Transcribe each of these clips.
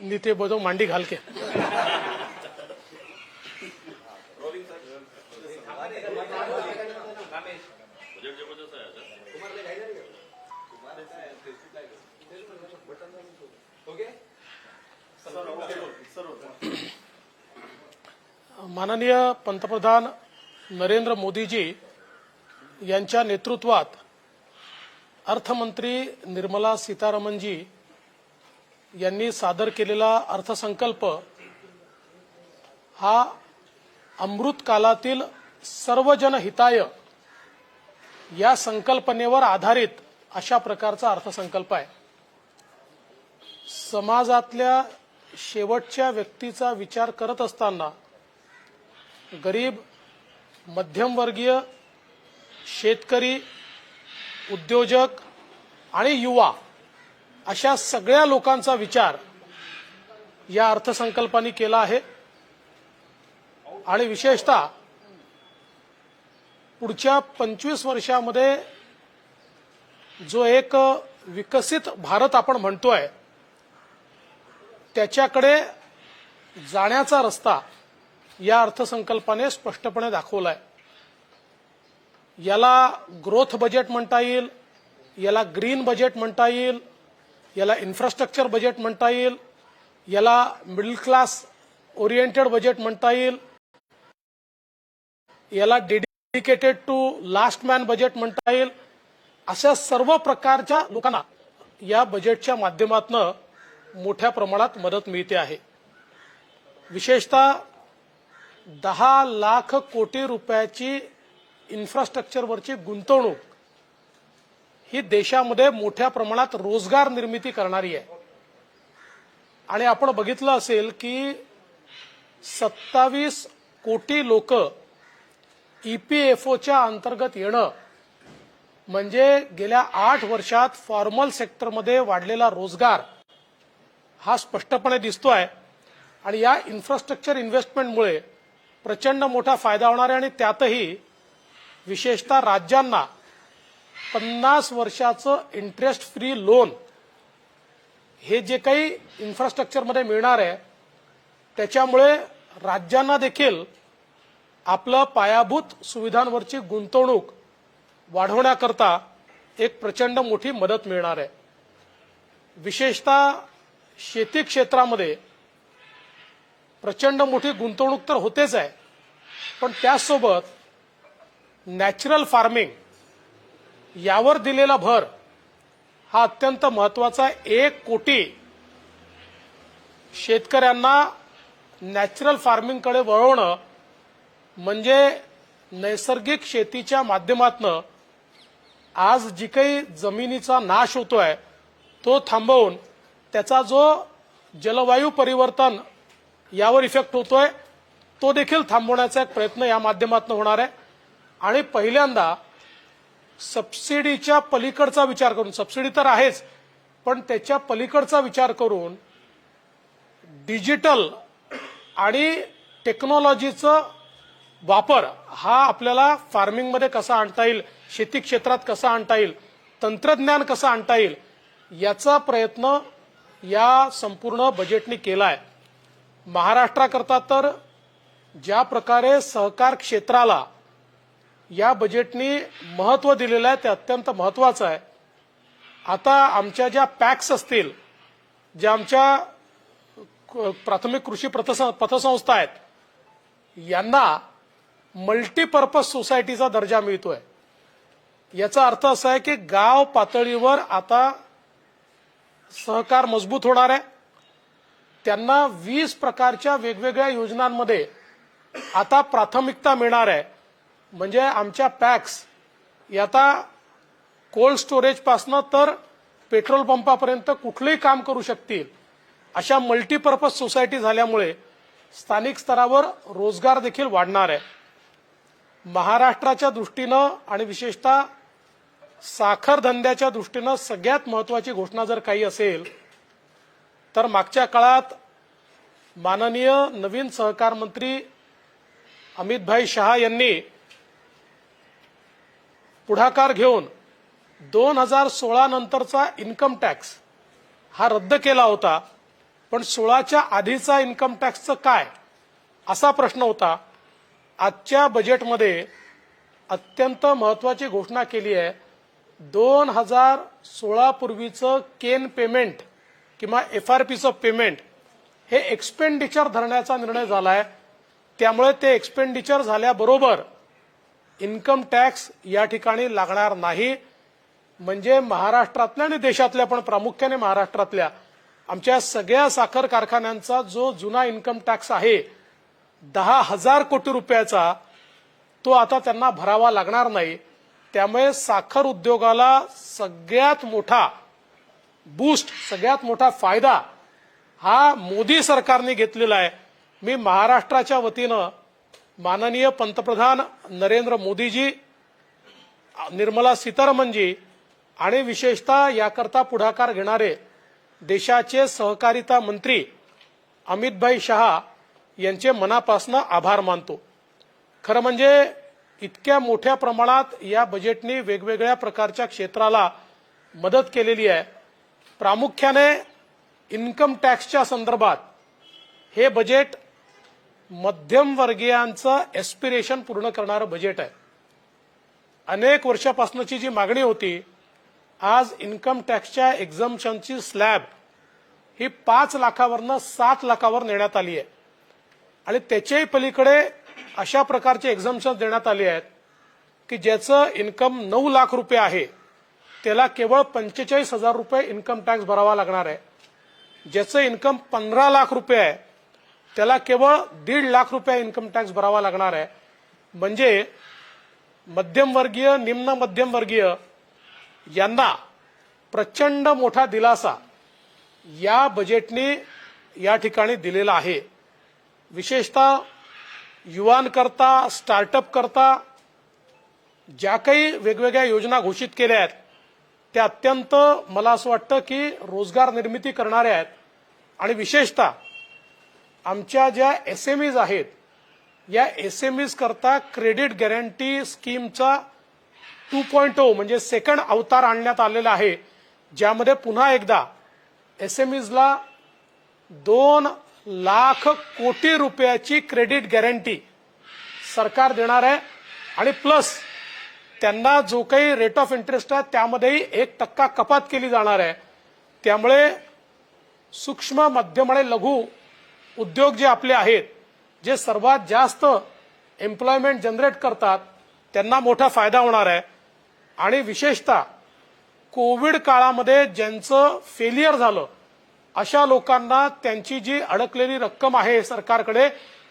नीते बोधो मांडी घाल के माननीय पंतप्रधान नरेंद्र मोदीजी यांच्या नेतृत्वात अर्थमंत्री निर्मला सीतारामनजी यांनी सादर केलेला अर्थसंकल्प हा अमृत कालातील सर्वजन हिताय या संकल्पनेवर आधारित अशा प्रकारचा अर्थसंकल्प आहे। समाजातल्या शेवटच्या व्यक्तीचा विचार करत असताना गरीब, मध्यमवर्गीय, शेतकरी, उद्योजक आणि युवा अशा सगळ्या लोकांचा विचार या अर्थसंकल्पाने केला आहे आणि विशेषतः पुढच्या 25 वर्षामध्ये जो एक विकसित भारत आपण म्हणतोय त्याच्याकडे जाण्याचा रस्ता या अर्थसंकल्पाने स्पष्टपणे दाखवलाय। याला ग्रोथ बजेट म्हणता येईल, याला ग्रीन बजेट म्हणता येईल, याला इन्फ्रास्ट्रक्चर बजेट म्हणता येईल, याला मिडल क्लास ओरिएंटेड बजेट म्हणता येईल, याला dedicated to last man budget म्हणता येईल। अशा सर्व प्रकारच्या लोकांना या बजेटच्या माध्यमातून मोठ्या प्रमाणात मदत मिळते आहे। विशेषतः 10 लाख कोटी रुपयाची इन्फ्रास्ट्रक्चरवरची गुंतवणूक ही देशामध्ये मोठ्या प्रमाणात रोजगार निर्मिती करणारी आहे आणि आपण बघितलं असेल की 27 कोटी लोक ईपीएफओच्या अंतर्गत येणं म्हणजे गेल्या 8 वर्षात फॉर्मल सेक्टरमध्ये वाढलेला रोजगार हा स्पष्टपणे दिसतोय आणि या इन्फ्रास्ट्रक्चर इन्व्हेस्टमेंटमुळे प्रचंड मोठा फायदा होणार आहे आणि त्यातही विशेषतः राज्यांना 50 वर्षाचं इंटरेस्ट फ्री लोन हे जे काही इन्फ्रास्ट्रक्चरमध्ये मिळणार आहे त्याच्यामुळे राज्यांना देखील आपलं पायाभूत सुविधांवरची गुंतवणूक वाढवण्याकरता एक प्रचंड मोठी मदत मिळणार आहे। विशेषतः शेती क्षेत्रामध्ये प्रचंड मोठी गुंतवणूक तर होतेच आहे, पण त्यासोबत नॅचरल फार्मिंग यावर दिलेला भर हा अत्यंत महत्त्वाचा आहे। 1 कोटी शेतकऱ्यांना नॅचरल फार्मिंगकडे वळवणं म्हणजे नैसर्गिक शेतीच्या माध्यमातून आज जी काही जमिनीचा नाश होतोय तो थांबवून त्याचा जो जलवायू परिवर्तन यावर इफेक्ट होतोय तो देखील थांबवण्याचा एक प्रयत्न या माध्यमातून होणार आहे आणि पहिल्यांदा सबसिडीच्या पलीकडचा विचार करून, सबसिडी तर आहेच पण त्याच्या पलीकडचा विचार करून डिजिटल आणि टेक्नॉलॉजीचा वापर हा आपल्याला फार्मिंगमध्ये कसा आणता येईल, शेती क्षेत्रात कसा आणता येईल, तंत्रज्ञान कसं आणता येईल याचा प्रयत्न या संपूर्ण बजेटने केलाय। महाराष्ट्राकरता तर ज्या प्रकारे सहकार क्षेत्राला या बजेटने महत्त्व दिलेलं आहे ते अत्यंत महत्त्वाचं आहे। आता आमच्या ज्या पॅक्स असतील, ज्या आमच्या प्राथमिक कृषी पतसंस्था आहेत यांना मल्टीपर्पज सोसायटीचा दर्जा मिळतोय। याचा अर्थ असा आहे की गाव पातळीवर आता सहकार मजबूत होणार आहे। त्यांना 20 प्रकारच्या वेगवेगळ्या योजनांमध्ये आता प्राथमिकता मिळणार आहे। म्हणजे आमच्या पॅक्स आता कोल्ड स्टोरेज पासनं तर पेट्रोल पंपापर्यंत कुठलेही काम करू शकतील अशा मल्टीपर्पज सोसायटी झाल्यामुळे स्थानिक स्तरावर रोजगार देखील वाढणार आहे। महाराष्ट्राच्या दृष्टीनं आणि विशेषतः साखर धंद्याच्या दृष्टीनं सगळ्यात महत्त्वाची घोषणा जर काही असेल तर मागच्या काळात माननीय नवीन सहकार मंत्री अमितभाई शहा यांनी पुढाकार घेऊन 2016 नंतरचा इन्कम टॅक्स हा रद्द केला होता पण 16च्या आधीचा इन्कम टॅक्सचं काय, असा प्रश्न होता. आजच्या बजेटमध्ये अत्यंत महत्वाची घोषणा केली आहे. 2016 पूर्वीचं केन पेमेंट किंवा FRPचं पेमेंट हे एक्सपेंडिचर धरण्याचा निर्णय झाला आहे. त्यामुळे ते एक्सपेंडिचर झाल्याबरोबर इन्कम टॅक्स या ठिकाणी लागणार नाही. म्हणजे महाराष्ट्रातल्या आणि देशातल्या, पण प्रामुख्याने महाराष्ट्रातल्या आमच्या सगळ्या साखर कारखान्यांचा जो जुना इन्कम टॅक्स आहे 10,000 कोटी रुपयाचा, तो आता त्यांना भरावा लागणार नाही. त्यामुळे साखर उद्योगाला सगळ्यात मोठा बूस्ट, सगळ्यात मोठा फायदा हा मोदी सरकारने घेतलेला आहे. मी महाराष्ट्राच्या वतीनं माननीय पंतप्रधान नरेंद्र मोदीजी, निर्मला सीतारामनजी आणि विशेषतः याकरता पुढाकार घेणारे देशाचे सहकारिता मंत्री अमितभाई शहा यांचे मनापासून आभार मानतो. खरं म्हणजे इतक्या मोठ्या प्रमाणात या बजेटने वेगवेगळ्या प्रकारच्या क्षेत्राला मदत केलेली आहे. प्रामुख्याने इन्कम टॅक्सच्या संदर्भात हे बजेट मध्यमवर्गीयांचं एस्पिरेशन पूर्ण करणारं बजेट आहे. अनेक वर्षापासूनची जी मागणी होती, आज इन्कम टॅक्सच्या एक्झम्पशनची स्लॅब ही 5 लाखावरनं 7 लाखावर नेण्यात आली आहे. आणि त्याच्याही पलीकडे अशा प्रकारचे एक्झम्पशन देण्यात आले आहेत की ज्याचं इन्कम 9 लाख रुपये आहे त्याला केवळ 45,000 रुपये इन्कम टॅक्स भरावा लागणार आहे. ज्याचं इन्कम 15 लाख रुपये आहे त्याला केवळ 1.5 लाख रुपये इन्कम टॅक्स भरावा लागणार आहे. म्हणजे मध्यमवर्गीय, निम्न मध्यमवर्गीय यांना प्रचंड मोठा दिलासा या बजेटने या ठिकाणी दिलेला आहे. विशेषतः युवांकरता, स्टार्टअप करता ज्या काही वेगवेगळ्या योजना घोषित केल्या आहेत त्या अत्यंत, मला असं वाटतं की रोजगार निर्मिती करणाऱ्या आहेत. आणि विशेषतः आमच्या ज्या SMEs आहेत, या SMEs करता क्रेडिट गॅरंटी स्कीमचा 2.0 म्हणजे सेकंड अवतार आणण्यात आलेला आहे, ज्यामध्ये पुन्हा एकदा SMEsला 2 लाख कोटी रुपयाची क्रेडिट गॅरंटी सरकार देणार आहे. आणि प्लस त्यांना जो काही रेट ऑफ इंटरेस्ट आहे त्यामध्येही 1% कपात केली जाणार आहे. त्यामुळे सूक्ष्म, मध्यम आणि लघु उद्योग जे आपले आहेत, जे सर्वात जास्त एम्प्लॉयमेंट जनरेट करतात, त्यांना मोठा फायदा होणार आहे. आणि विशेषतः कोविड काळामध्ये ज्यांचं फेलियर झालं अशा लोकांना त्यांची जी अडकलेली रक्कम आहे सरकारकडे,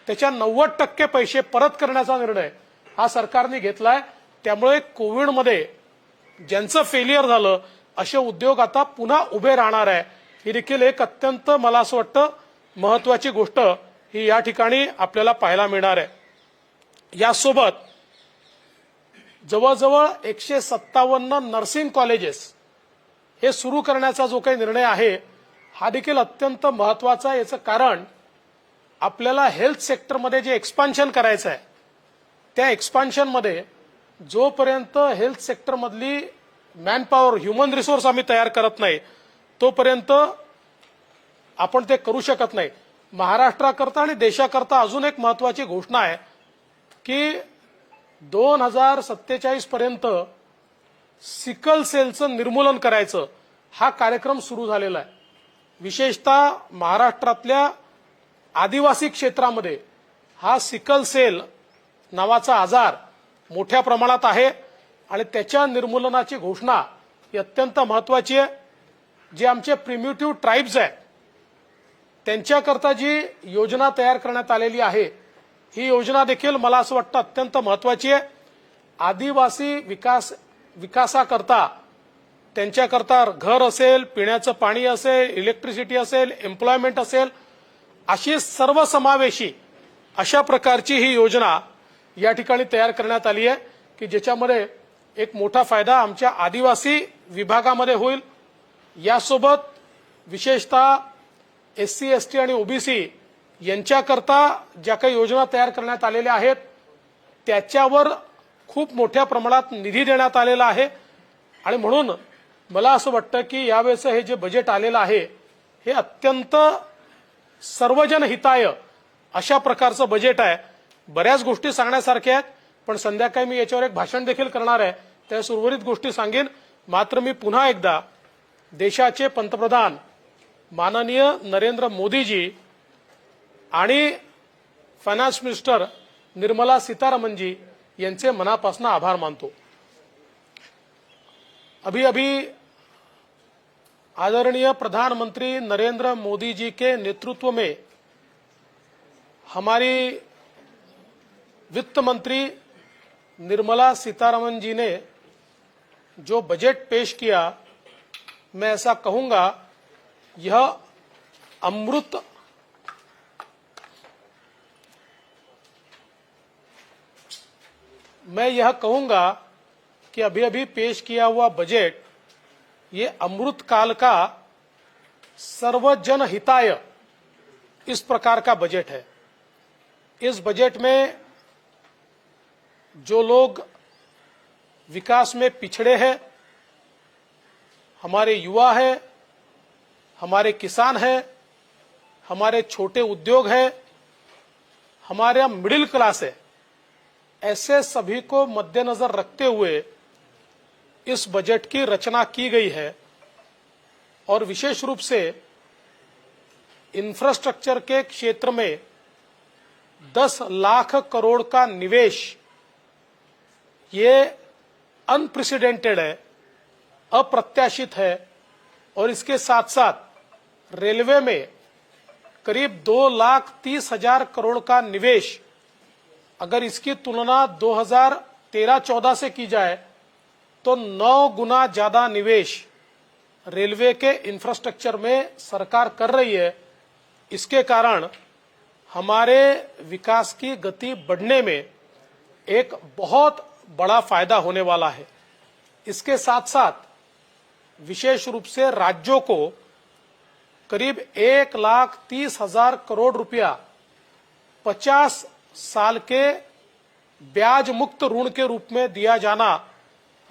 त्याच्या 90% पैसे परत करण्याचा निर्णय हा सरकारने घेतलाय. त्यामुळे कोविडमध्ये ज्यांचं फेलियर झालं असे उद्योग आता पुन्हा उभे राहणार आहे. ही देखील एक अत्यंत, मला असं वाटतं, महत्वाची गोष्ट ही या ठिकाणी आपल्याला पाहायला मिळणार आहे. यासोबत जवळजवळ 157 नर्सिंग कॉलेजेस हे सुरू करण्याचा जो काही निर्णय आहे हा देखील अत्यंत महत्वाचा आहे. याचं कारण आपल्याला हेल्थ सेक्टरमध्ये जे एक्सपान्शन करायचं आहे, त्या एक्सपान्शनमध्ये जोपर्यंत हेल्थ सेक्टरमधली मॅनपॉवर, ह्युमन रिसोर्स आम्ही तयार करत नाही तोपर्यंत आपण ते करू शकत नाही. महाराष्ट्राकरता आणि देशाकरता अजून एक महत्वाची घोषणा आहे की 2047 पर्यंत सिकल सेलचं निर्मूलन करायचं, हा कार्यक्रम सुरू झालेला आहे. विशेषतः महाराष्ट्रातल्या आदिवासी क्षेत्रामध्ये हा सिकल सेल नावाचा आजार मोठ्या प्रमाणात आहे आणि त्याच्या निर्मूलनाची घोषणा ही अत्यंत महत्वाची आहे. जे आमचे प्रिमिटिव्ह ट्राइब्स आहेत त्यांच्याकरता जी योजना तयार करण्यात आलेली आहे, ही योजना देखील मला असं वाटतं अत्यंत महत्वाची आहे. आदिवासी विकासाकरता त्यांच्याकरता घर असेल, पिण्याचं पाणी असेल, इलेक्ट्रिसिटी असेल, एम्प्लॉयमेंट असेल, अशी सर्वसमावेशी अशा प्रकारची ही योजना या ठिकाणी तयार करण्यात आली आहे की ज्याच्यामध्ये एक मोठा फायदा आमच्या आदिवासी विभागामध्ये होईल. यासोबत विशेषतः SC, ST आणि OBC यांच्याकरता ज्या काही योजना तयार करण्यात आलेल्या आहेत त्याच्यावर खूप मोठ्या प्रमाणात निधी देण्यात आलेला आहे. आणि म्हणून मला असं वाटतं की यावेळेचं हे जे बजेट आलेलं आहे हे अत्यंत सर्वजन हिताय अशा प्रकारचं बजेट आहे. बऱ्याच गोष्टी सांगण्यासारख्या आहेत, पण संध्याकाळी मी याच्यावर एक भाषण देखील करणार आहे, त्या उर्वरित गोष्टी सांगेन. मात्र मी पुन्हा एकदा देशाचे पंतप्रधान माननीय नरेंद्र मोदीजी आणि फायनान्स मिनिस्टर निर्मला सीतारमणजी यांचे मनापासून आभार मानतो. अभी आदरणीय प्रधानमंत्री नरेंद्र मोदी जी के नेतृत्व में हमारी वित्त मंत्री निर्मला सीतारमण जी ने जो बजट पेश किया, मैं ऐसा कहूंगा यह अमृत मैं यह कहूंगा कि अभी पेश किया हुआ बजट ये अमृत काल का सर्वजन हिताय इस प्रकार का बजट है. इस बजट में जो लोग विकास में पिछड़े हैं, हमारे युवा हैं, हमारे किसान हैं, हमारे छोटे उद्योग हैं, हमारे मिडिल क्लास है, ऐसे सभी को मद्देनजर रखते हुए इस बजट की रचना की गई है. और विशेष रूप से इंफ्रास्ट्रक्चर के क्षेत्र में 10 लाख करोड़ का निवेश, ये अनप्रेसिडेंटेड है, अप्रत्याशित है. और इसके साथ साथ रेलवे में करीब 2,30,000 करोड़ का निवेश, अगर इसकी तुलना 2013-14 से की जाए तो 9 गुना ज्यादा निवेश रेलवे के इंफ्रास्ट्रक्चर में सरकार कर रही है. इसके कारण हमारे विकास की गति बढ़ने में एक बहुत बड़ा फायदा होने वाला है. इसके साथ साथ विशेष रूप से राज्यों को करीब 1,30,000 करोड़ रुपया 50 साल के ब्याज मुक्त ऋण के रूप में दिया जाना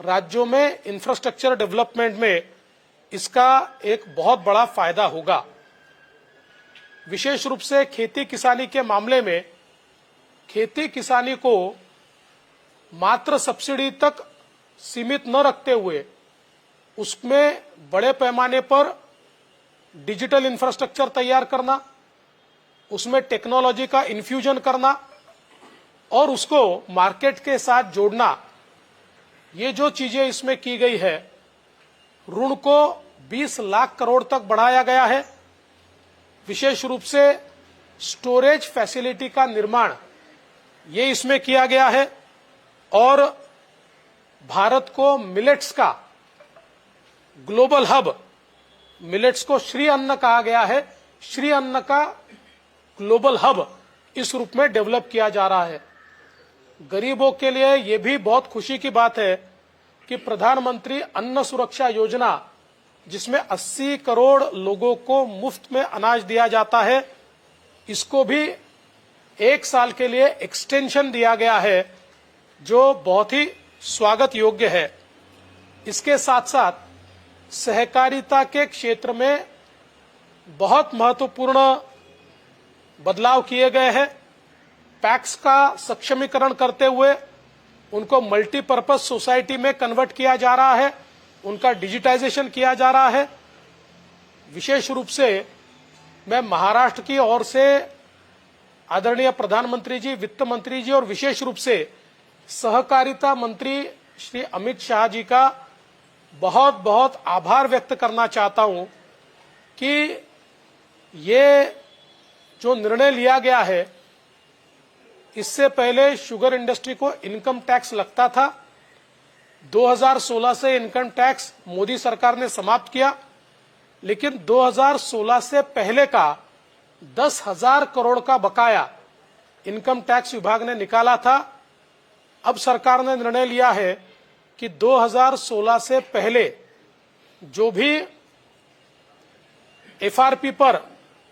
राज्यों में इंफ्रास्ट्रक्चर डेवलपमेंट में इसका एक बहुत बड़ा फायदा होगा. विशेष रूप से खेती किसानी के मामले में खेती किसानी को मात्र सब्सिडी तक सीमित न रखते हुए उसमें बड़े पैमाने पर डिजिटल इंफ्रास्ट्रक्चर तैयार करना, उसमें टेक्नोलॉजी का इन्फ्यूजन करना और उसको मार्केट के साथ जोड़ना, ये जो चीजें इसमें की गई है. ऋण को 20 लाख करोड़ तक बढ़ाया गया है. विशेष रूप से स्टोरेज फैसिलिटी का निर्माण ये इसमें किया गया है. और भारत को मिलेट्स का ग्लोबल हब, मिलेट्स को श्री अन्न कहा गया है, श्री अन्न का ग्लोबल हब इस रूप में डेवलप किया जा रहा है. गरीबों के लिए ये भी बहुत खुशी की बात है कि प्रधानमंत्री अन्न सुरक्षा योजना, जिसमें 80 करोड़ लोगों को मुफ्त में अनाज दिया जाता है, इसको भी 1 साल के लिए एक्सटेंशन दिया गया है, जो बहुत ही स्वागत योग्य है. इसके साथ साथ सहकारिता के क्षेत्र में बहुत महत्वपूर्ण बदलाव किए गए हैं. पैक्स का सक्षमीकरण करते हुए उनको मल्टीपर्पज सोसाइटी में कन्वर्ट किया जा रहा है, उनका डिजिटाइजेशन किया जा रहा है. विशेष रूप से मैं महाराष्ट्र की ओर से आदरणीय प्रधानमंत्री जी, वित्त मंत्री जी और विशेष रूप से सहकारिता मंत्री श्री अमित शाह जी का बहुत बहुत आभार व्यक्त करना चाहता हूं कि ये जो निर्णय लिया गया है, इससे पहले शुगर इंडस्ट्री को इनकम टैक्स लगता था. 2016 से इनकम टैक्स मोदी सरकार ने समाप्त किया, लेकिन 2016 से पहले का 10,000 करोड़ का बकाया इनकम टैक्स विभाग ने निकाला था. अब सरकार ने निर्णय लिया है कि 2016 से पहले जो भी एफआरपी पर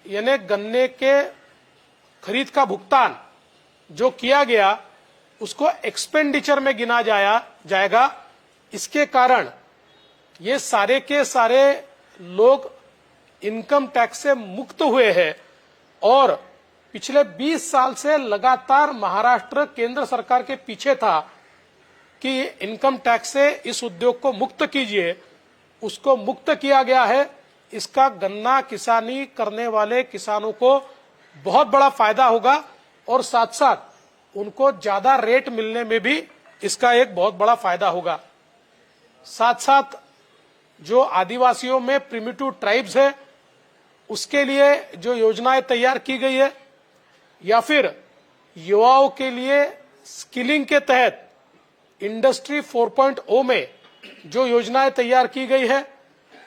यानी गन्ने के खरीद का भुगतान जो किया गया उसको एक्सपेंडिचर में गिना जाएगा. इसके कारण ये सारे के सारे लोग इनकम टैक्स से मुक्त हुए हैं और पिछले 20 साल से लगातार महाराष्ट्र केंद्र सरकार के पीछे था कि इनकम टैक्स से इस उद्योग को मुक्त कीजिए, उसको मुक्त किया गया है। इसका गन्ना किसानी करने वाले किसानों को बहुत बड़ा फायदा होगा और साथ साथ उनको ज्यादा रेट मिलने में भी इसका एक बहुत बड़ा फायदा होगा। साथ साथ जो आदिवासियों में प्रिमिटिव ट्राइब्स है उसके लिए जो योजनाएं तैयार की गई है, या फिर युवाओं के लिए स्किलिंग के तहत इंडस्ट्री 4.0 में जो योजनाएं तैयार की गई है,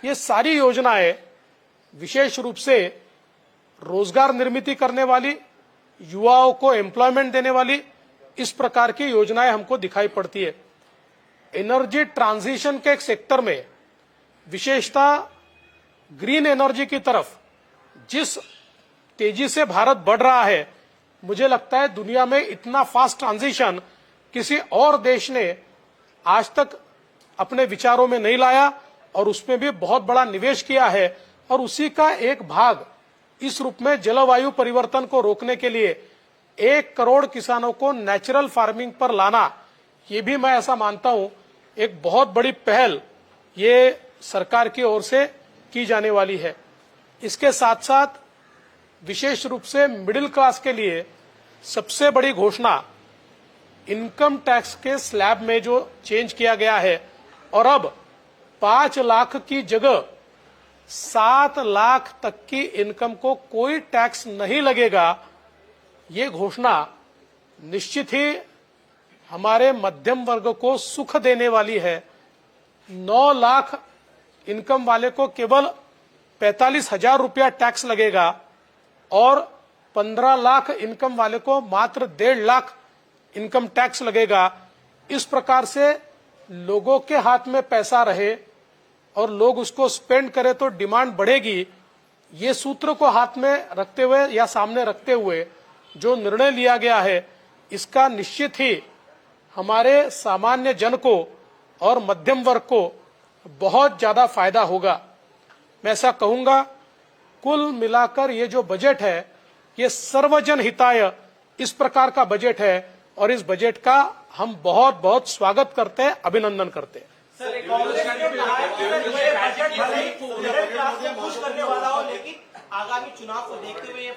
ये सारी योजनाएं विशेष रूप से रोजगार निर्मित करने वाली, युवाओं को एम्प्लॉयमेंट देने वाली इस प्रकार की योजनाएं हमको दिखाई पड़ती है। एनर्जी ट्रांजिशन के एक सेक्टर में विशेषतः ग्रीन एनर्जी की तरफ जिस तेजी से भारत बढ़ रहा है, मुझे लगता है दुनिया में इतना फास्ट ट्रांजिशन किसी और देश ने आज तक अपने विचारों में नहीं लाया और उसमें भी बहुत बड़ा निवेश किया है। और उसी का एक भाग इस रूप में जलवायु परिवर्तन को रोकने के लिए 1 करोड़ किसानों को नेचुरल फार्मिंग पर लाना, ये भी मैं ऐसा मानता हूं एक बहुत बड़ी पहल ये सरकार की ओर से की जाने वाली है। इसके साथ साथ विशेष रूप से मिडिल क्लास के लिए सबसे बड़ी घोषणा इनकम टैक्स के स्लैब में जो चेंज किया गया है और अब 5 लाख की जगह 7 लाख तक की इनकम को कोई टैक्स नहीं लगेगा, ये घोषणा निश्चित ही हमारे मध्यम वर्ग को सुख देने वाली है। 9 लाख इनकम वाले को केवल 45,000 रुपया टैक्स लगेगा और 15 लाख इनकम वाले को मात्र 1.5 लाख इनकम टैक्स लगेगा। इस प्रकार से लोगों के हाथ में पैसा रहे और लोग उसको स्पेंड करें तो डिमांड बढ़ेगी। ये सूत्र को हाथ में रखते हुए या सामने रखते हुए जो निर्णय लिया गया है, इसका निश्चित ही हमारे सामान्य जन को और मध्यम वर्ग को बहुत ज्यादा फायदा होगा। मैं ऐसा कहूंगा, कुल मिलाकर ये जो बजट है ये सर्वजन हिताय इस प्रकार का बजट है और इस बजट का हम बहुत बहुत स्वागत करते हैं, अभिनंदन करते हैं। सर, कांग्रेस ने कहा है कि ये बजट भले ही मिडिल क्लास को खुश करने वाला हो, लेकिन आगामी चुनाव को देखते हुए ये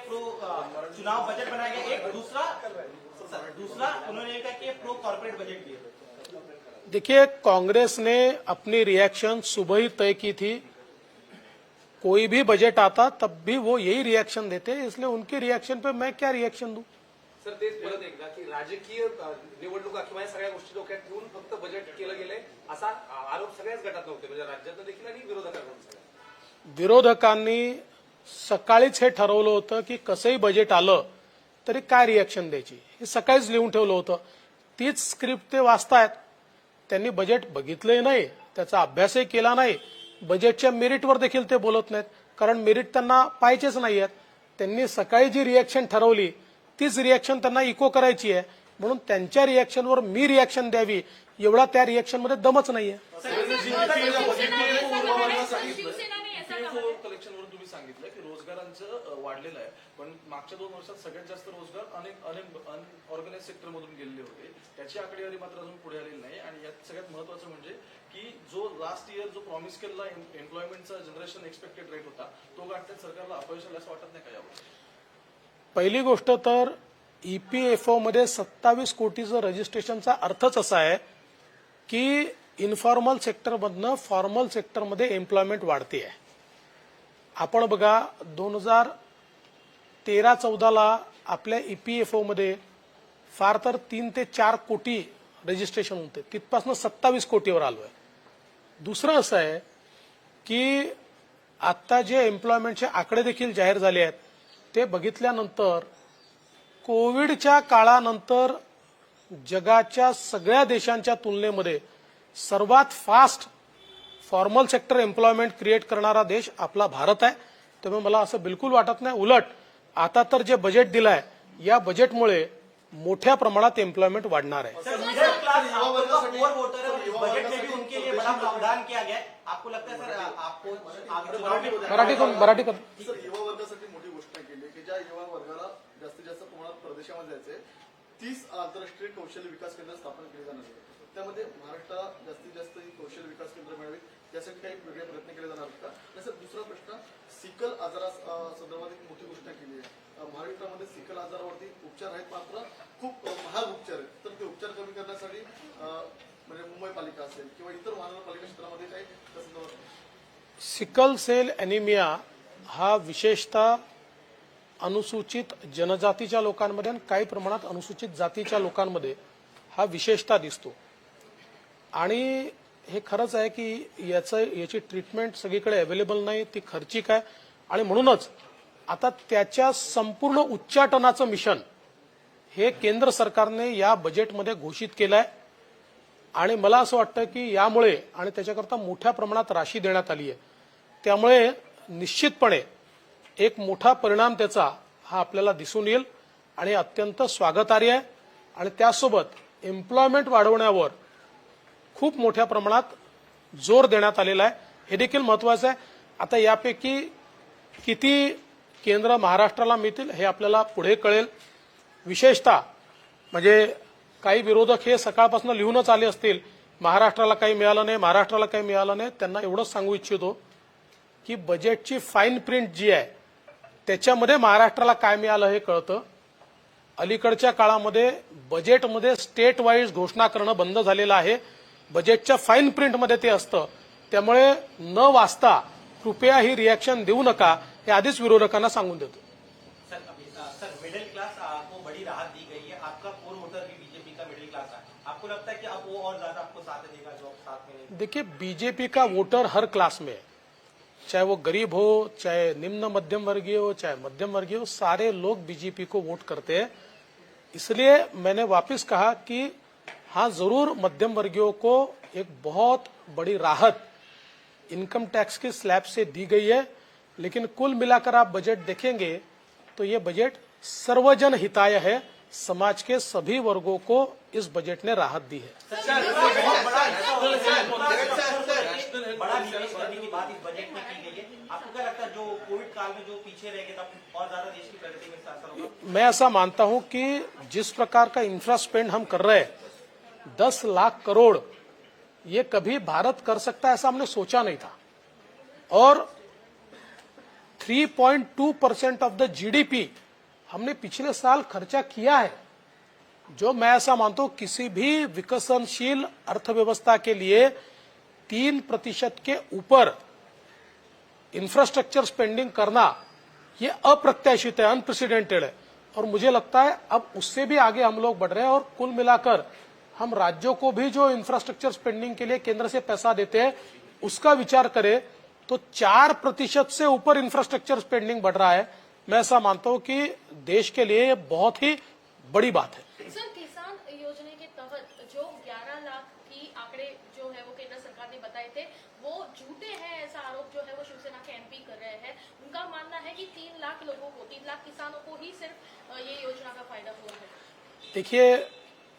चुनाव बजट बनाया गया। एक दूसरा उन्होंने कहा कि ये प्रो कॉर्पोरेट बजट भी है। देखिए, कांग्रेस ने अपनी रिएक्शन सुबह ही तय की थी। कोई भी बजट आता तब भी वो यही रिएक्शन देते, इसलिए उनके रिएक्शन पे मैं क्या रिएक्शन दूं। सर, तेच बोलत एकदा की राजकीय निवडणुका किंवा सगळ्या गोष्टी डोक्यात ठेवून फक्त बजेट केलं गेलंय असा आरोप सगळ्याच गटात नव्हते, म्हणजे राज्यात देखील आणि विरोधकांकडून। विरोधकांनी सकाळीच हे ठरवलं होतं की कसंही बजेट आलं तरी काय रिएक्शन द्यायची, हे सकाळीच लिहून ठेवलं होतं। तीच स्क्रिप्ट ते वाचतायत। त्यांनी बजेट बघितलंही नाही, त्याचा अभ्यासही केला नाही, बजेटच्या मेरिटवर देखील ते बोलत नाहीत, कारण मेरिट त्यांना पाहिजेच नाहीयेत। त्यांनी सकाळी जी रिएक्शन ठरवली तीच रिएक्शन त्यांना इको करायची आहे, म्हणून त्यांच्या रिएक्शनवर मी रिएक्शन द्यावी एवढा त्या रिएक्शन मध्ये दमच नाहीये। कलेक्शनवरून तुम्ही सांगितलं की रोजगारांचं वाढलेलं आहे, पण मागच्या 2 वर्षात सगळ्यात जास्त रोजगार अनऑर्गनाइज सेक्टर मधून गेलेले होते, त्याची आकडेवारी मात्र अजून पुढे आलेली नाही। आणि यात सगळ्यात महत्वाचं म्हणजे की जो लास्ट इयर जो प्रॉमिस केलेला एम्प्लॉयमेंटचा जनरेशन एक्सपेक्टेड रेट होता तो गाठण्यात सरकारला अपयश आलं असं वाटत नाही का यावर? पहिली गोष्ट तर ईपीएफओ मध्ये 27 कोटीचं रजिस्ट्रेशनचा अर्थच असा आहे की इन्फॉर्मल सेक्टरमधनं फॉर्मल सेक्टरमध्ये एम्प्लॉयमेंट वाढते आहे। आपण बघा 2013-14 आपल्या ईपीएफओ मध्ये फार तर 3 ते 4 कोटी रजिस्ट्रेशन होते, तिथपासून 27 कोटीवर आलोय। दुसरं असं आहे की आता जे एम्प्लॉयमेंटचे आकडे देखील जाहीर झाले आहेत ते बघितल्यानंतर कोविडच्या काळानंतर जगाच्या सगळ्या देशांच्या तुलनेमध्ये सर्वात fast formal sector employment create करणारा देश आपला भारत आहे। त्यामुळे मला असं बिलकुल वाटत नाही, उलट आता तर जे बजेट दिलंय या बजेटमुळे मोठ्या प्रमाणात एम्प्लॉयमेंट वाढणार आहे। बजट में भी उनके लिए बड़ा प्रावधान किया गया है। आपको लगता है सर आपको मराठी युवा वर्गासाठी मोठी घोषणा केली की ज्या युवा वर्गाला जास्तीत जास्त प्रमाणात परदेशामध्ये जायचे 30 आंतरराष्ट्रीय कौशल्य विकास केंद्र स्थापन केली जाणार आहेत. त्यामध्ये महाराष्ट्राला जास्तीत जास्त ही कौशल्य विकास केंद्र मिळावी यासाठी काही वेगळे प्रयत्न केले जाणार आहेत का? आणि सर दुसरा प्रश्न, सिकल आजारा संदर्भात एक मोठी घोषणा केली आहे. महाराष्ट्रामध्ये सिकल आजारावरती उपचार आहेत, मात्र खूप महाग उपचार आहेत. तर ते उपचार कमी करण्यासाठी म्हणजे मुंबई पालिका असेल किंवा इतर महानगरपालिका क्षेत्रामध्ये काही त्यासंदर्भात सिकल सेल ॲनिमिया हा विशेषतः अनुसूचित जनजातीच्या लोकांमध्ये आणि काही प्रमाणात अनुसूचित जातीच्या लोकांमध्ये हा विशेषतः दिसतो. आणि हे खरंच आहे की याची ट्रीटमेंट सगळीकडे अवेलेबल नाही, ती खर्चिक आहे. आणि म्हणूनच आता त्याच्या संपूर्ण उच्चाटनाचं मिशन हे केंद्र सरकारने या बजेटमध्ये घोषित केलं आहे. आणि मला असं वाटतं की यामुळे आणि त्याच्याकरता मोठ्या प्रमाणात राशी देण्यात आली आहे, त्यामुळे निश्चितपणे एक मोठा परिणाम त्याचा हा आपल्याला दिसून येईल आणि अत्यंत स्वागतार्ह आहे. आणि त्यासोबत एम्प्लॉयमेंट वाढवण्यावर खूप मोठ्या प्रमाणात जोर देण्यात आलेला आहे, हे देखील महत्वाचं आहे. आता यापैकी किती केंद्र महाराष्ट्राला मिळतील हे आपल्याला पुढे कळेल. विशेषतः म्हणजे काही विरोधक हे सकाळपासून लिहूनच आले असतील महाराष्ट्राला काही मिळालं नाही, महाराष्ट्राला काही मिळालं नाही. त्यांना एवढंच सांगू इच्छितो की बजेटची फाईन प्रिंट जी आहे त्याच्यामध्ये महाराष्ट्राला काय मिळालं हे कळतं. अलीकडच्या काळामध्ये बजेटमध्ये स्टेट वाईज घोषणा करणं बंद झालेलं आहे. बजेटच्या फाईन प्रिंटमध्ये ते असतं. त्यामुळे न वाचता कृपया ही रिएक्शन देऊ नका हे आधीच विरोधकांना सांगून देतो. सर मिडिल क्लास को बड़ी राहत दी गई है. आपका कोर वोटर भी बीजेपी का मिडिल क्लास है. आपको लगता है कि अब वो और ज्यादा आपको साथ देगा जो साथ में नहीं? देखिए, बीजेपी का वोटर हर क्लास में है, चाहे वो गरीब हो, चाहे निम्न मध्यम वर्गीय हो, चाहे मध्यम वर्गीय हो, सारे लोग बीजेपी को वोट करते हैं. इसलिए मैंने वापस कहा कि हाँ, जरूर मध्यम वर्गीयों को एक बहुत बड़ी राहत इनकम टैक्स के स्लैब से दी गई है. लेकिन कुल मिलाकर आप बजट देखेंगे तो ये बजट सर्वजन हिताय है. समाज के सभी वर्गों को इस बजट ने राहत दी है. बड़ा निवेश करने की बात इस बजट में की गई है. आपको क्या लगता है जो कोविड काल में जो पीछे रह गए तब और ज्यादा देश की प्रगति में असर होगा? मैं ऐसा मानता हूं कि जिस प्रकार का इंफ्रा स्पेंड हम कर रहे हैं 10 लाख करोड़, ये कभी भारत कर सकता है ऐसा हमने सोचा नहीं था. और 3.2% ऑफ द जीडीपी हमने पिछले साल खर्चा किया है, जो मैं ऐसा मानता हूं किसी भी विकसनशील अर्थव्यवस्था के लिए 3% के ऊपर इंफ्रास्ट्रक्चर स्पेंडिंग करना ये अप्रत्याशित है, अनप्रेसिडेंटेड है. और मुझे लगता है अब उससे भी आगे हम लोग बढ़ रहे हैं. और कुल मिलाकर हम राज्यों को भी जो इंफ्रास्ट्रक्चर स्पेंडिंग के लिए केंद्र से पैसा देते हैं उसका विचार करें तो 4% से ऊपर इंफ्रास्ट्रक्चर स्पेंडिंग बढ़ रहा है. मैं ऐसा मानता हूं कि देश के लिए ये बहुत ही बड़ी बात है. सर, किसान योजना के तहत जो 11 लाख की आंकड़े जो है वो केंद्र सरकार ने बताए थे वो झूठे हैं, ऐसा आरोप जो है वो शिवसेना के एमपी कर रहे हैं. उनका मानना है कि 3 लाख लोगों को, 3 लाख किसानों को ही सिर्फ ये योजना का फायदा हुआ है. देखिए,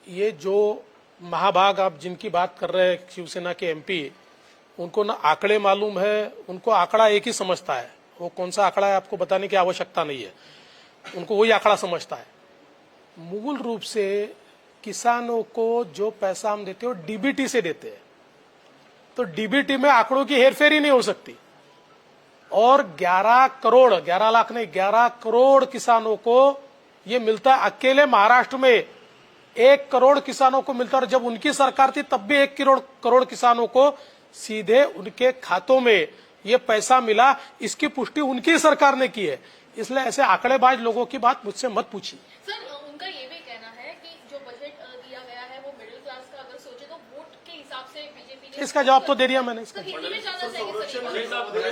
ये जो महाभाग आप जिनकी बात कर रहे हैं शिवसेना के एमपी, उनको ना आंकड़े मालूम है, उनको आंकड़ा एक ही समझता है. वो कौन सा आंकड़ा है आपको बताने की आवश्यकता नहीं है, उनको वही आंकड़ा समझता है. मूल रूप से किसानों को जो पैसा हम देते हो डीबीटी से देते हैं, तो डीबीटी में आंकड़ों की हेरफेर ही नहीं हो सकती. और 11 लाख नहीं 11 करोड़ किसानों को ये मिलता है. अकेले महाराष्ट्र में 1 करोड़ किसानों को मिलता है. और जब उनकी सरकार थी तब भी 1 करोड़ किसानों को सीधे उनके खातों में ये पैसा मिला. इसकी पुष्टि उनकी सरकार ने की है. इसलिए ऐसे आंकड़ेबाज लोगों की बात मुझसे मत पूछिए. सर, उनका ये भी कहना है कि जो बजट दिया गया है वो मिडिल क्लास का अगर सोचे तो वोट के हिसाब से बीजेपी ने. इसका जवाब तो दे दिया मैंने. इसका हिंदी में जानना चाहिए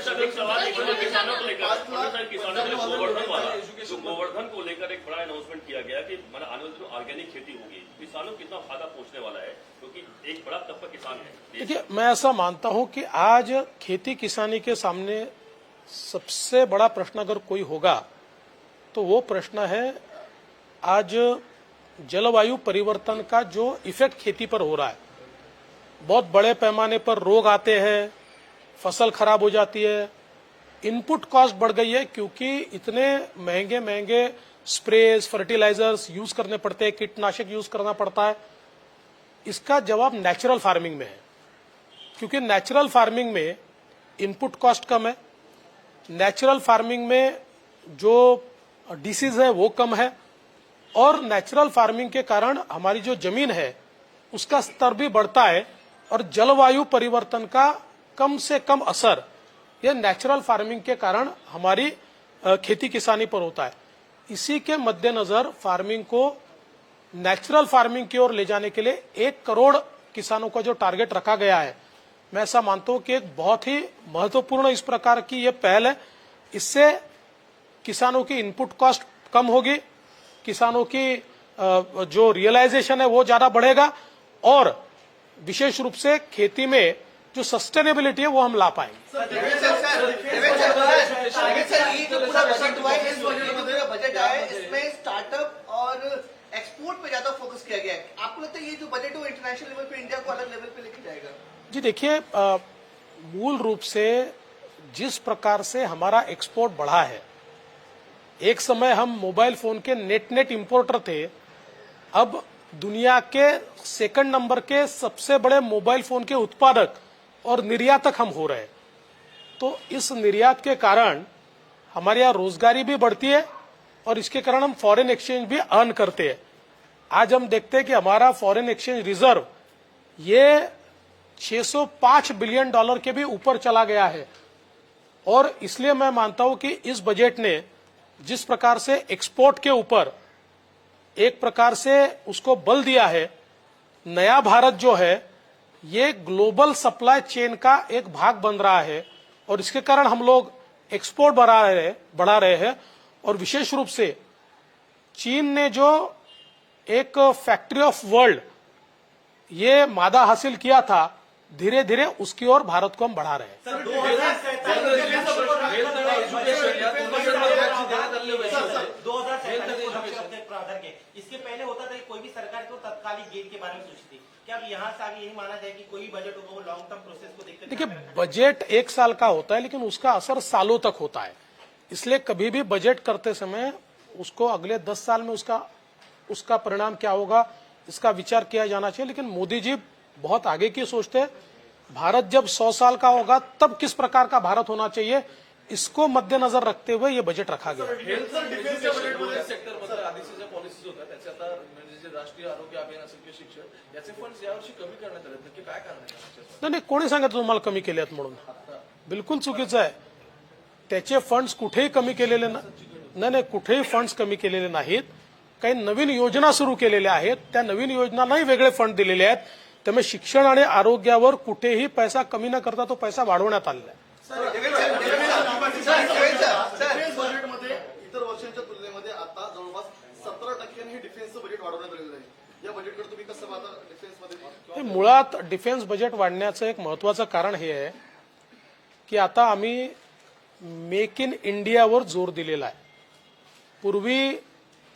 सर. एक सवाल किसानों को लेकर किसानों के गोवर्धन वाला जो गोवर्धन को लेकर एक बड़ा अनाउंसमेंट किया गया कि आने वाले दिनों ऑर्गेनिक खेती होगी. किसानों को कितना फायदा पहुंचने वाला है, क्योंकि एक बड़ा तबका किसान है. देखिए, मैं ऐसा मानता हूं कि आज खेती किसानी के सामने सबसे बड़ा प्रश्न अगर कोई होगा तो वो प्रश्न है आज जलवायु परिवर्तन का जो इफेक्ट खेती पर हो रहा है. बहुत बड़े पैमाने पर रोग आते हैं, फसल खराब हो जाती है, इनपुट कॉस्ट बढ़ गई है क्योंकि इतने महंगे स्प्रेज, फर्टिलाइजर्स यूज करने पड़ते हैं, कीटनाशक यूज करना पड़ता है। इसका जवाब नेचुरल फार्मिंग में है, क्योंकि नेचुरल फार्मिंग में इनपुट कॉस्ट कम है, नेचुरल फार्मिंग में जो डिसीज है वो कम है, और नेचुरल फार्मिंग के कारण हमारी जो जमीन है उसका स्तर भी बढ़ता है, और जलवायु परिवर्तन का कम से कम असर यह नेचुरल फार्मिंग के कारण हमारी खेती किसानी पर होता है। इसी के मद्देनजर फार्मिंग को नेचुरल फार्मिंग की ओर ले जाने के लिए 1 करोड़ किसानों का जो टारगेट रखा गया है, मैं ऐसा मानता हूं कि एक बहुत ही महत्वपूर्ण इस प्रकार की यह पहल है। इससे किसानों की इनपुट कॉस्ट कम होगी, किसानों की जो रियलाइजेशन है वो ज्यादा बढ़ेगा, और विशेष रूप से खेती में जो सस्टेनेबिलिटी है वो हम ला पाएंगे। ये जो पूरा बजट हुआ है, इस बजट आया है, इसमें स्टार्टअप और एक्सपोर्ट पे ज्यादा फोकस किया गया है। आपको लगता है ये जो बजट है वो इंटरनेशनल लेवल पे इंडिया को अलग लेवल पे लेके जाएगा? जी देखिए, मूल रूप से जिस प्रकार से हमारा एक्सपोर्ट बढ़ा है, एक समय हम मोबाइल फोन के नेट इंपोर्टर थे, अब दुनिया के सेकंड नंबर के सबसे बड़े मोबाइल फोन के उत्पादक और निर्यातक हम हो रहे हैं। तो इस निर्यात के कारण हमारे यहाँ रोजगारी भी बढ़ती है, और इसके कारण हम फॉरेन एक्सचेंज भी अर्न करते हैं। आज हम देखते हैं कि हमारा फॉरेन एक्सचेंज रिजर्व ये $605 बिलियन के भी ऊपर चला गया है। और इसलिए मैं मानता हूं कि इस बजट ने जिस प्रकार से एक्सपोर्ट के ऊपर एक प्रकार से उसको बल दिया है, नया भारत जो है ये ग्लोबल सप्लाई चेन का एक भाग बन रहा है, और इसके कारण हम लोग एक्सपोर्ट बढ़ा रहे हैं। और विशेष रूप से चीन ने जो एक फैक्ट्री ऑफ वर्ल्ड ये मादा हासिल किया था, धीरे धीरे उसकी ओर भारत को हम बढ़ा रहे हैं। इसके पहले होता था कि कोई भी सरकार को तत्कालिक गेन के बारे में सोचती, क्या अब यहाँ से आगे यही माना जाए कि कोई भी बजट होगा वो लॉन्ग टर्म प्रोसेस को देखकर? देखिए, बजट 1 साल का होता है, लेकिन उसका असर सालों तक होता है। इसलिए कभी भी बजट करते समय उसको अगले 10 साल में उसका परिणाम क्या होगा इसका विचार किया जाना चाहिए। लेकिन मोदी जी बहुत आगे की सोचते हैं। भारत जब 100 साल का होगा तब किस प्रकार का भारत होना चाहिए, इसको मद्देनजर रखते हुए ये बजट रखा गया। सेक्टर आधीचे ज्या पॉलिसीज होत्या त्याचे आता म्हणजे जे राष्ट्रीय आरोग्य अभियान असेल किंवा शिक्षण याचे फंड्स यावर्षी कमी करण्यात आले, नक्की काय कारण आहे? नाही, कोणी सांगितलं तुम्हाला कमी केलेत म्हणून? बिलकुल चुकीचं आहे। त्याचे फंड्स कुठेही कमी केलेले नाही, कुठेही फंड्स कमी केलेले नाहीत। काही नवीन योजना सुरू केलेल्या आहेत, त्या नवीन योजनांनाही वेगळे फंड दिलेले आहेत। त्यामुळे शिक्षण आणि आरोग्यावर कुठेही पैसा कमी न करता तो पैसा वाढवण्यात आलेला आहे। बजेटमध्ये इतर वर्षांच्या तुलनेमध्ये आता जवळपास 17% हे डिफेन्सचं बजेट वाढवण्यात आलेलं आहे। या बजेटकडे तुम्ही कसं पाहता? डिफेन्समध्ये मुळात डिफेन्स बजेट वाढण्याचं एक महत्वाचं कारण हे आहे की आता आम्ही मेक इन इंडियावर जोर दिलेला आहे। पूर्वी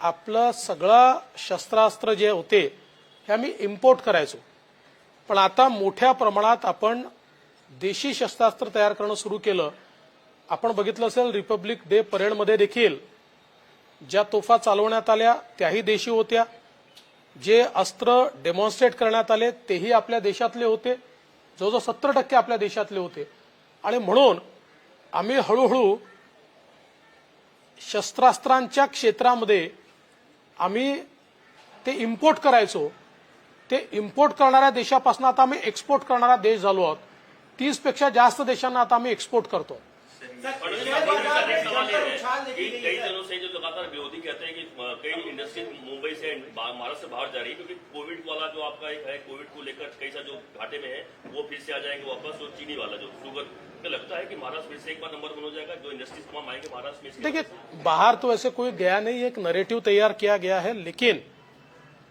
आपलं सगळं शस्त्रास्त्र जे होते हे आम्ही इम्पोर्ट करायचो, पण आता मोठ्या प्रमाणात आपण देशी शस्त्रास्त्र तयार करणं सुरू केलं। आपण बघितलं असेल रिपब्लिक डे परेडमध्ये देखील ज्या तोफा चालवण्यात आल्या त्याही देशी होत्या, जे अस्त्र डेमॉन्स्ट्रेट करण्यात आले तेही आपल्या देशातले होते, जवळजवळ 70% आपल्या देशातले होते। आणि म्हणून आम्ही हळूहळू शस्त्रास्त्रांच्या क्षेत्रामध्ये आम्ही ते इम्पोर्ट करायचो, ते इम्पोर्ट करणाऱ्या देशापासून आता आम्ही एक्सपोर्ट करणारा देश झालो आहोत। 30 पेक्षा जास्त देशांना आता आम्ही एक्सपोर्ट करतो। कई दिनों से जो लगातार विरोधी कहते हैं कि कई इंडस्ट्रीज मुंबई से महाराष्ट्र से बाहर जा रही है, क्योंकि कोविड वाला जो आपका एक है, कोविड को लेकर कई सा जो घाटे में है वो फिर से आ जाएंगे वापस। जो चीनी वाला जो शुगर तो लगता है कि महाराष्ट्र फिर से एक बार नंबर 1 हो जाएगा, जो इंडस्ट्रीज तमाम आएंगे महाराष्ट्र में। देखिए, बाहर तो ऐसे कोई गया नहीं, एक नैरेटिव तैयार किया गया है, लेकिन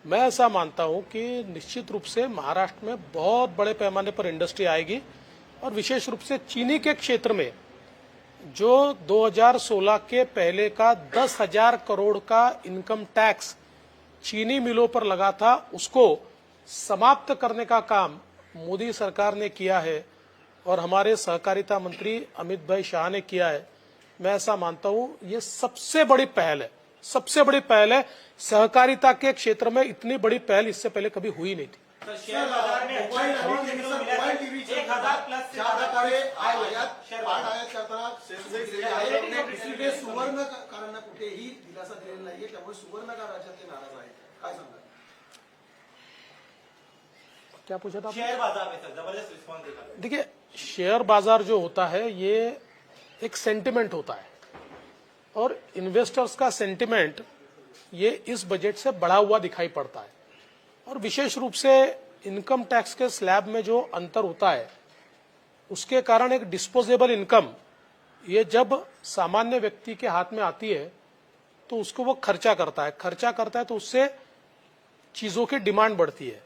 मैं ऐसा मानता हूं कि निश्चित रूप से महाराष्ट्र में बहुत बड़े पैमाने पर इंडस्ट्री आएगी। और विशेष रूप से चीनी के क्षेत्र में जो 2016 के पहले का 10,000 करोड़ का इनकम टैक्स चीनी मिलों पर लगा था, उसको समाप्त करने का काम मोदी सरकार ने किया है और हमारे सहकारिता मंत्री अमित भाई शाह ने किया है। मैं ऐसा मानता हूं ये सबसे बड़ी पहल है, सबसे बड़ी पहल है। सहकारिता के क्षेत्र में इतनी बड़ी पहल इससे पहले कभी हुई नहीं थी। सर, शेयर बाजार में अच्छा रिटर्न देखने को मिला है। 1000 प्लस से ज्यादा शेयर बाजार आयात करताना दुसरीकडे सुवर्ण कारांना कुठेही दिलासा दिलेला नाहीये, त्यामुळे सुवर्णकार राज्यातले नाराज आहेत. काय सांगा? क्या पूछा था आपने? शेयर बाजार में सर जबरदस्त रिस्पॉन्स देखा। देखिए, शेयर बाजार जो होता है ये एक सेंटिमेंट होता है और इन्वेस्टर्स का सेंटिमेंट ये इस बजट से बढ़ा हुआ दिखाई पड़ता है। और विशेष रूप से इनकम टैक्स के स्लैब में जो अंतर होता है उसके कारण एक डिस्पोजेबल इनकम ये जब सामान्य व्यक्ति के हाथ में आती है तो उसको वो खर्चा करता है तो उससे चीजों की डिमांड बढ़ती है,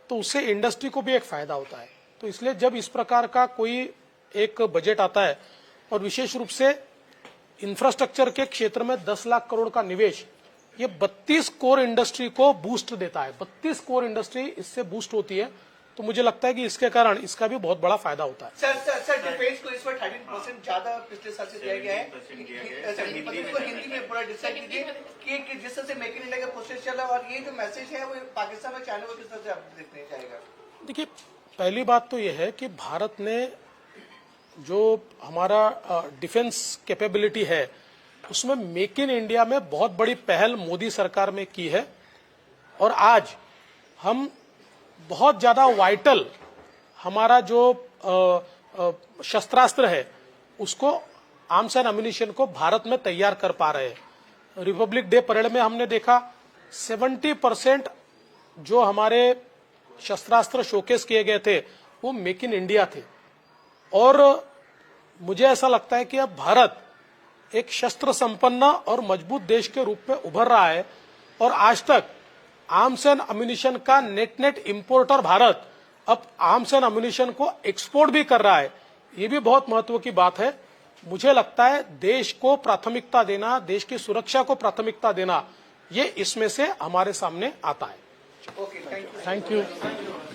तो उससे इंडस्ट्री को भी एक फायदा होता है। तो इसलिए जब इस प्रकार का कोई एक बजट आता है और विशेष रूप से इंफ्रास्ट्रक्चर के क्षेत्र में 10 लाख करोड़ का निवेश, ये 32 कोर इंडस्ट्री को बूस्ट देता है। 32 कोर इंडस्ट्री इससे बूस्ट होती है, तो मुझे लगता है कि इसके कारण इसका भी बहुत बड़ा फायदा होता है। सर डिफेंस को इस बार 13% ज्यादा पिछले साल से दिया गया है। इसको हिंदी में पूरा डिसाइड कीजिए कि जिस तरह से मेक इन इंडिया का प्रोसेस चल रहा है और ये जो मैसेज है वो पाकिस्तान में चाइना को किस तरह से आप देखने जाएगा? देखिए, पहली बात तो यह है कि भारत ने जो हमारा डिफेंस कैपेबिलिटी है उसमें मेक इन इंडिया में बहुत बड़ी पहल मोदी सरकार में की है और आज हम बहुत ज्यादा वाइटल हमारा जो शस्त्रास्त्र है उसको आर्म्स एंड एम्युनिशन को भारत में तैयार कर पा रहे हैं। रिपब्लिक डे परेड में हमने देखा 70% जो हमारे शस्त्रास्त्र शोकेस किए गए थे वो मेक इन इंडिया थे और मुझे ऐसा लगता है कि अब भारत एक शस्त्र संपन्न और मजबूत देश के रूप में उभर रहा है और आज तक आर्म्स एंड एम्युनिशन का नेट इंपोर्टर भारत अब आर्म्स एंड एम्युनिशन को एक्सपोर्ट भी कर रहा है। ये भी बहुत महत्व की बात है। मुझे लगता है देश को प्राथमिकता देना, देश की सुरक्षा को प्राथमिकता देना, ये इसमें से हमारे सामने आता है। Okay, thank you. Thank you.